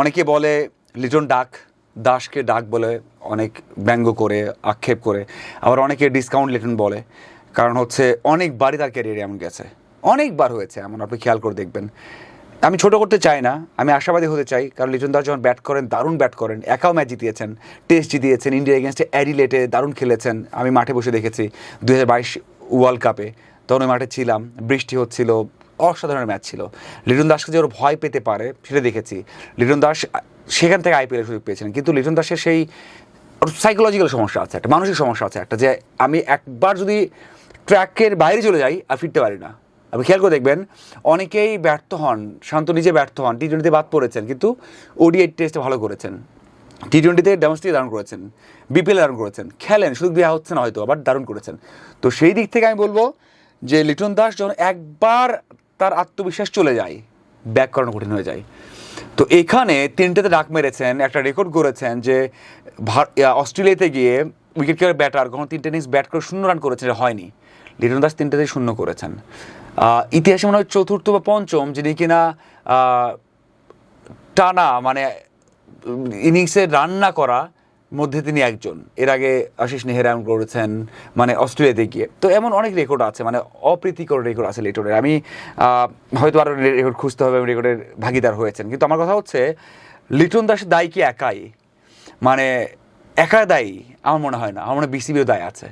অনেকে বলে লিটন দাসকে ডাক বলে, অনেক ব্যঙ্গ করে আক্ষেপ করে, আবার অনেকে ডিসকাউন্ট লিটন বলে। কারণ হচ্ছে অনেকবারই তার ক্যারিয়ারে এমন গেছে, অনেকবার হয়েছে এমন, আপনি খেয়াল করে দেখবেন। আমি ছোট করতে চাই না, আমি আশাবাদী হতে চাই, কারণ লিটন দাস যখন ব্যাট করেন দারুণ ব্যাট করেন, একাও ম্যাচ জিতিয়েছেন, টেস্ট জিতিয়েছেন, ইন্ডিয়া এগেনস্টে অ্যাডিলেটে দারুণ খেলেছেন। আমি মাঠে বসে দেখেছি 2022 ওয়ার্ল্ড কাপে, তখন ওই মাঠে ছিলাম, বৃষ্টি হচ্ছিল, অসাধারণ ম্যাচ ছিল। লিটন দাসকে যে ওর ভয় পেতে পারে সেটা দেখেছি। লিটন দাস সেখান থেকে আইপিএলের সুযোগ পেয়েছেন, কিন্তু লিটন দাসের সেই সাইকোলজিক্যাল সমস্যা আছে, একটা মানসিক সমস্যা আছে একটা, যে আমি একবার যদি ট্র্যাকের বাইরে চলে যাই আর ফিরতে পারি না। আপনি খেয়াল করে দেখবেন অনেকেই ব্যর্থ হন, শান্ত নিজে ব্যর্থ হন, টি-20তে বাদ পড়েছেন, কিন্তু ওডিআই টেস্টে ভালো করেছেন, টি-20তে ডোমেস্টিক দারুণ করেছেন, বিপিএল দারুণ করেছেন, খেলেন, সুযোগ দেওয়া হচ্ছে না হয়তো, আবার দারুণ করেছেন। তো সেই দিক থেকে আমি বলবো যে লিটন দাস যখন একবার তার আত্মবিশ্বাস চলে যায়, ব্যাক করানো কঠিন হয়ে যায়। তো এখানে 3টেতে ডাক মেরেছেন, একটা রেকর্ড করেছেন যে অস্ট্রেলিয়াতে গিয়ে উইকেট কিপার ব্যাটার কখনো 3টে ইনিংস ব্যাট করে 0 রান করেছেন, হয়নি। লিটন দাস 3টেতেই 0 করেছেন। ইতিহাসে মনে হয় চতুর্থ বা পঞ্চম যিনি কিনা টানা মানে ইনিংসে রান না করা মধ্যে তিনি একজন। এর আগে আশিস নেহেরা করেছেন মানে অস্ট্রেলিয়াতে গিয়ে। তো এমন অনেক রেকর্ড আছে, মানে অপ্রীতিকর রেকর্ড আছে লিটনের। আমি হয়তো আরও রেকর্ড খুঁজতে হবে, আমি রেকর্ডের ভাগিদার হয়েছেন, কিন্তু আমার কথা হচ্ছে লিটন দাসের দায় কি একাই, মানে একা দায়ী আমার মনে হয় না, আমার মনে হয় বিসিবিও দায় আছে।